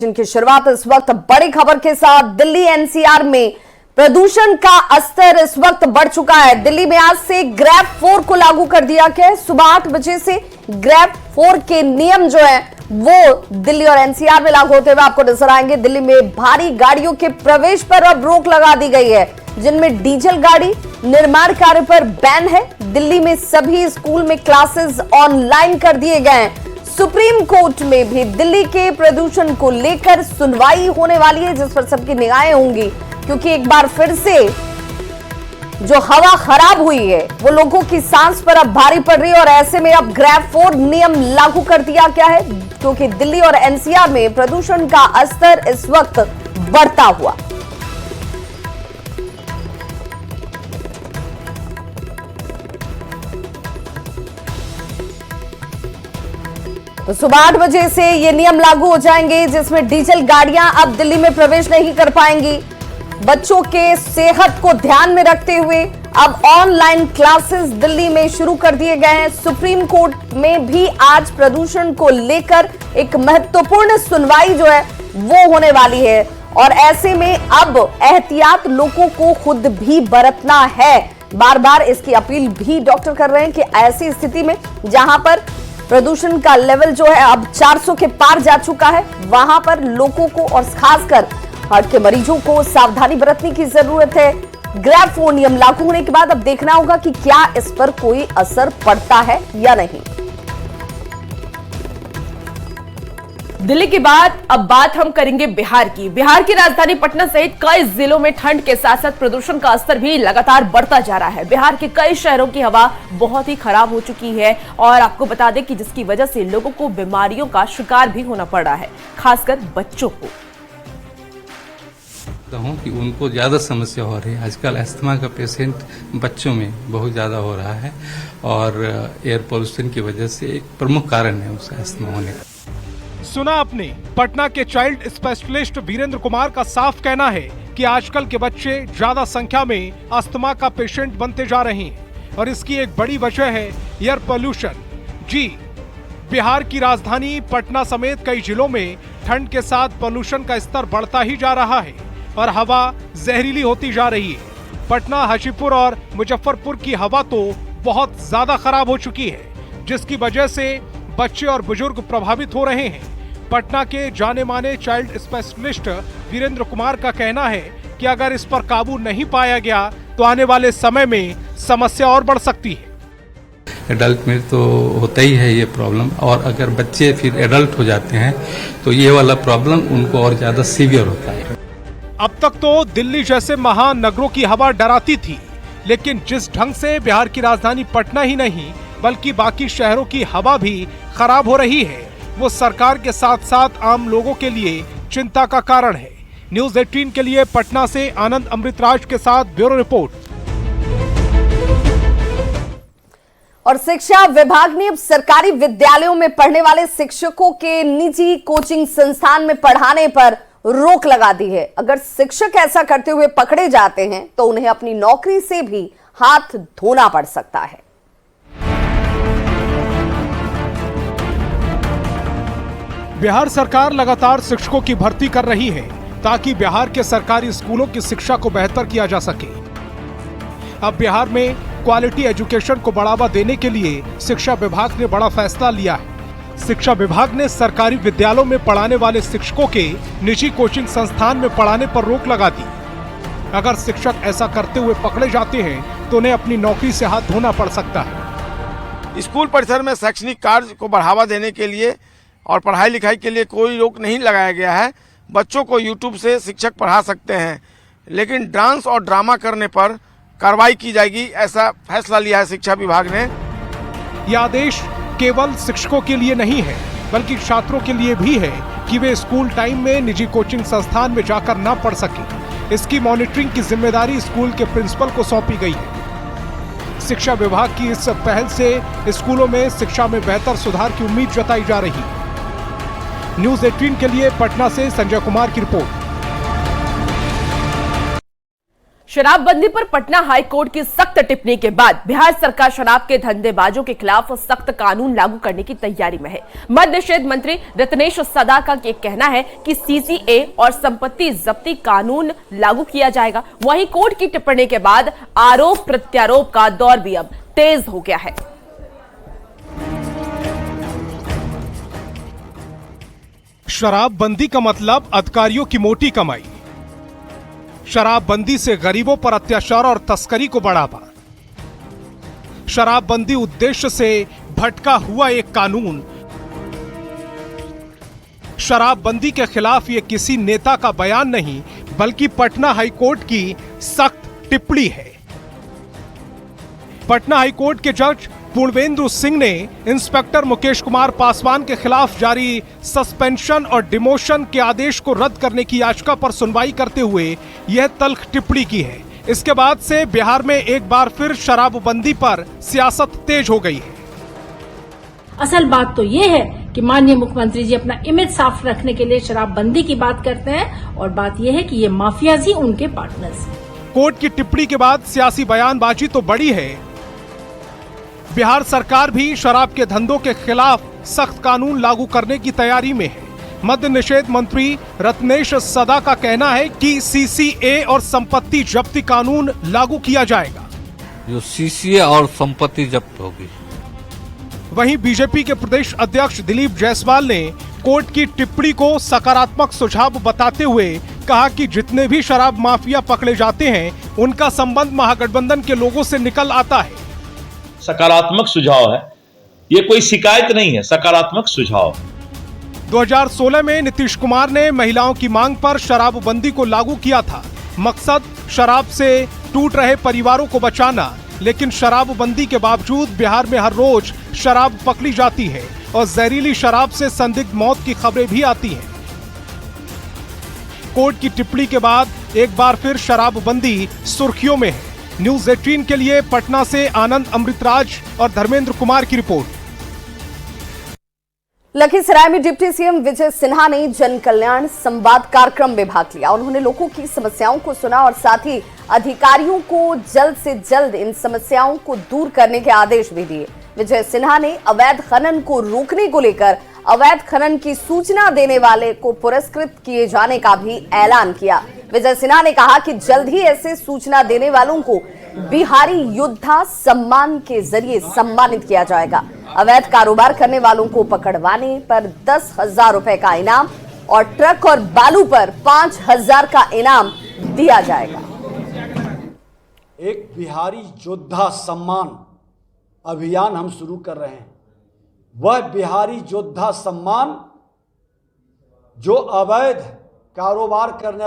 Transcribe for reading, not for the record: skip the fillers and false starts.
जिनकी शुरुआत इस वक्त बड़ी खबर के साथ। दिल्ली एनसीआर में प्रदूषण का स्तर इस वक्त बढ़ चुका है। दिल्ली में आज से ग्रैब 4 को लागू कर दिया गया है। सुबह 8 बजे से ग्रैब 4 के नियम जो है वो दिल्ली और एनसीआर में लागू होते हुए आपको नजर आएंगे। दिल्ली में भारी गाड़ियों के प्रवेश पर अब रोक लगा दी गई है, जिनमें डीजल गाड़ी, निर्माण कार्य पर बैन है। दिल्ली में सभी स्कूल में क्लासेस ऑनलाइन कर दिए गए हैं। सुप्रीम कोर्ट में भी दिल्ली के प्रदूषण को लेकर सुनवाई होने वाली है, जिस पर सबकी निगाहें होंगी, क्योंकि एक बार फिर से जो हवा खराब हुई है वो लोगों की सांस पर अब भारी पड़ रही है। और ऐसे में अब ग्रैब 4 नियम लागू कर दिया गया है, क्योंकि दिल्ली और एनसीआर में प्रदूषण का स्तर इस वक्त बढ़ता हुआ। तो सुबह 8 बजे से ये नियम लागू हो जाएंगे, जिसमें डीजल गाड़ियां अब दिल्ली में प्रवेश नहीं कर पाएंगी। बच्चों के सेहत को ध्यान में रखते हुए अब ऑनलाइन क्लासेस दिल्ली में शुरू कर दिए गए हैं। सुप्रीम कोर्ट में भी आज प्रदूषण को लेकर एक महत्वपूर्ण सुनवाई जो है वो होने वाली है। और ऐसे में अब एहतियात लोगों को खुद भी बरतना है। बार बार इसकी अपील भी डॉक्टर कर रहे हैं कि ऐसी स्थिति में जहां पर प्रदूषण का लेवल जो है अब 400 के पार जा चुका है, वहां पर लोगों को और खासकर हार्ट के मरीजों को सावधानी बरतने की जरूरत है। ग्रैब 4 नियम लागू होने के बाद अब देखना होगा कि क्या इस पर कोई असर पड़ता है या नहीं। दिल्ली के बाद अब बात हम करेंगे बिहार की। बिहार की राजधानी पटना सहित कई जिलों में ठंड के साथ साथ प्रदूषण का स्तर भी लगातार बढ़ता जा रहा है। बिहार के कई शहरों की हवा बहुत ही खराब हो चुकी है और आपको बता दें कि जिसकी वजह से लोगों को बीमारियों का शिकार भी होना पड़ रहा है, खासकर बच्चों को। कि उनको ज्यादा समस्या हो रही है। आजकल अस्थमा का पेशेंट बच्चों में बहुत ज्यादा हो रहा है और एयर पोल्यूशन की वजह से एक प्रमुख कारण है उसका अस्थमा होने का। सुना आपने, पटना के चाइल्ड स्पेशलिस्ट वीरेंद्र कुमार का साफ कहना है कि आजकल के बच्चे ज्यादा संख्या में अस्थमा का पेशेंट बनते जा रहे हैं और इसकी एक बड़ी वजह है एयर पोल्यूशन। जी, बिहार की राजधानी पटना समेत कई जिलों में ठंड के साथ पोल्यूशन का स्तर बढ़ता ही जा रहा है और हवा जहरीली होती जा रही है। पटना, हाजीपुर और मुजफ्फरपुर की हवा तो बहुत ज्यादा खराब हो चुकी है, जिसकी वजह से बच्चे और बुजुर्ग प्रभावित हो रहे हैं। पटना के जाने माने चाइल्ड स्पेशलिस्ट वीरेंद्र कुमार का कहना है कि अगर इस पर काबू नहीं पाया गया तो आने वाले समय में समस्या और बढ़ सकती है। एडल्ट में तो होता ही है ये प्रॉब्लम, और अगर बच्चे फिर एडल्ट हो जाते हैं तो ये वाला प्रॉब्लम उनको और ज्यादा सीवियर होता है। अब तक तो दिल्ली जैसे महानगरों की हवा डराती थी, लेकिन जिस ढंग से बिहार की राजधानी पटना ही नहीं बल्कि बाकी शहरों की हवा भी खराब हो रही है, वो सरकार के साथ साथ आम लोगों के लिए चिंता का कारण है। न्यूज़ 18 के लिए पटना से आनंद अमृतराज के साथ ब्यूरो रिपोर्ट। और शिक्षा विभाग ने अब सरकारी विद्यालयों में पढ़ने वाले शिक्षकों के निजी कोचिंग संस्थान में पढ़ाने पर रोक लगा दी है। अगर शिक्षक ऐसा करते हुए पकड़े जाते हैं तो उन्हें अपनी नौकरी से भी हाथ धोना पड़ सकता है। बिहार सरकार लगातार शिक्षकों की भर्ती कर रही है ताकि बिहार के सरकारी स्कूलों की शिक्षा को बेहतर किया जा सके। अब बिहार में क्वालिटी एजुकेशन को बढ़ावा देने के लिए शिक्षा विभाग ने बड़ा फैसला लिया है। शिक्षा विभाग ने सरकारी विद्यालयों में पढ़ाने वाले शिक्षकों के निजी कोचिंग संस्थान में पढ़ाने पर रोक लगा दी। अगर शिक्षक ऐसा करते हुए पकड़े जाते हैं तो उन्हें अपनी नौकरी से हाथ धोना पड़ सकता है। स्कूल परिसर में शैक्षणिक कार्य को बढ़ावा देने के लिए और पढ़ाई लिखाई के लिए कोई रोक नहीं लगाया गया है। बच्चों को यूट्यूब से शिक्षक पढ़ा सकते हैं, लेकिन डांस और ड्रामा करने पर कार्रवाई की जाएगी, ऐसा फैसला लिया है शिक्षा विभाग ने। यह आदेश केवल शिक्षकों के लिए नहीं है बल्कि छात्रों के लिए भी है कि वे स्कूल टाइम में निजी कोचिंग संस्थान में जाकर ना पढ़ सके। इसकी मॉनिटरिंग की जिम्मेदारी स्कूल के प्रिंसिपल को सौंपी गई है। शिक्षा विभाग की इस पहल से स्कूलों में शिक्षा में बेहतर सुधार की उम्मीद जताई जा रही है। न्यूज़ 18 के लिए पटना से संजय कुमार की रिपोर्ट। शराबबंदी पर पटना हाई कोर्ट की सख्त टिप्पणी के बाद बिहार सरकार शराब के धंधेबाजों के खिलाफ सख्त कानून लागू करने की तैयारी में है। मद्य निषेध मंत्री रत्नेश सदा का ये कहना है कि सीसीए और संपत्ति जब्ती कानून लागू किया जाएगा। वहीं कोर्ट की टिप्पणी के बाद आरोप प्रत्यारोप का दौर भी अब तेज हो गया है। शराबबंदी का मतलब अधिकारियों की मोटी कमाई। शराबबंदी से गरीबों पर अत्याचार और तस्करी को बढ़ावा। शराबबंदी उद्देश्य से भटका हुआ एक कानून। शराबबंदी के खिलाफ ये किसी नेता का बयान नहीं बल्कि पटना हाईकोर्ट की सख्त टिप्पणी है। पटना हाईकोर्ट के जज पूर्वेंद्र सिंह ने इंस्पेक्टर मुकेश कुमार पासवान के खिलाफ जारी सस्पेंशन और डिमोशन के आदेश को रद्द करने की याचिका पर सुनवाई करते हुए यह तल्ख टिप्पणी की है। इसके बाद से बिहार में एक बार फिर शराबबंदी पर सियासत तेज हो गई है। असल बात तो ये है कि माननीय मुख्यमंत्री जी अपना इमेज साफ रखने के लिए शराबबंदी की बात करते हैं और बात यह है कि ये माफियाज ही उनके पार्टनर्स हैं। कोर्ट की टिप्पणी के बाद सियासी बयानबाजी तो बड़ी है। बिहार सरकार भी शराब के धंधों के खिलाफ सख्त कानून लागू करने की तैयारी में है। मद्य निषेध मंत्री रत्नेश सदा का कहना है कि सीसीए और संपत्ति जब्ती कानून लागू किया जाएगा। जो सीसीए और संपत्ति जब्त होगी। वहीं बीजेपी के प्रदेश अध्यक्ष दिलीप जायसवाल ने कोर्ट की टिप्पणी को सकारात्मक सुझाव बताते हुए कहा कि जितने भी शराब माफिया पकड़े जाते हैं उनका संबंध महागठबंधन के लोगों से निकल आता है। सकारात्मक सुझाव है, ये कोई शिकायत नहीं है, सकारात्मक सुझाव। 2016 में नीतीश कुमार ने महिलाओं की मांग पर शराबबंदी को लागू किया था। मकसद शराब से टूट रहे परिवारों को बचाना, लेकिन शराबबंदी के बावजूद बिहार में हर रोज शराब पकड़ी जाती है और जहरीली शराब से संदिग्ध मौत की खबरें भी आती हैं। कोर्ट की टिप्पणी के बाद एक बार फिर शराबबंदी सुर्खियों में है। न्यूज 18 के लिए पटना से आनंद अमृतराज और धर्मेंद्र कुमार की रिपोर्ट। लखीसराय में डिप्टी सीएम विजय सिन्हा ने जन कल्याण संवाद कार्यक्रम में भाग लिया। उन्होंने लोगों की समस्याओं को सुना और साथ ही अधिकारियों को जल्द से जल्द इन समस्याओं को दूर करने के आदेश भी दिए। विजय सिन्हा ने अवैध खनन को रोकने को लेकर अवैध खनन की सूचना देने वाले को पुरस्कृत किए जाने का भी ऐलान किया। विजय सिन्हा ने कहा कि जल्द ही ऐसे सूचना देने वालों को बिहारी योद्धा सम्मान के जरिए सम्मानित किया जाएगा। अवैध कारोबार करने वालों को पकड़वाने पर 10,000 रुपए का इनाम और ट्रक और बालू पर 5,000 का इनाम दिया जाएगा। एक बिहारी योद्धा सम्मान अभियान हम शुरू कर रहे हैं। वह बिहारी योद्धा सम्मान जो अवैध कारोबार करने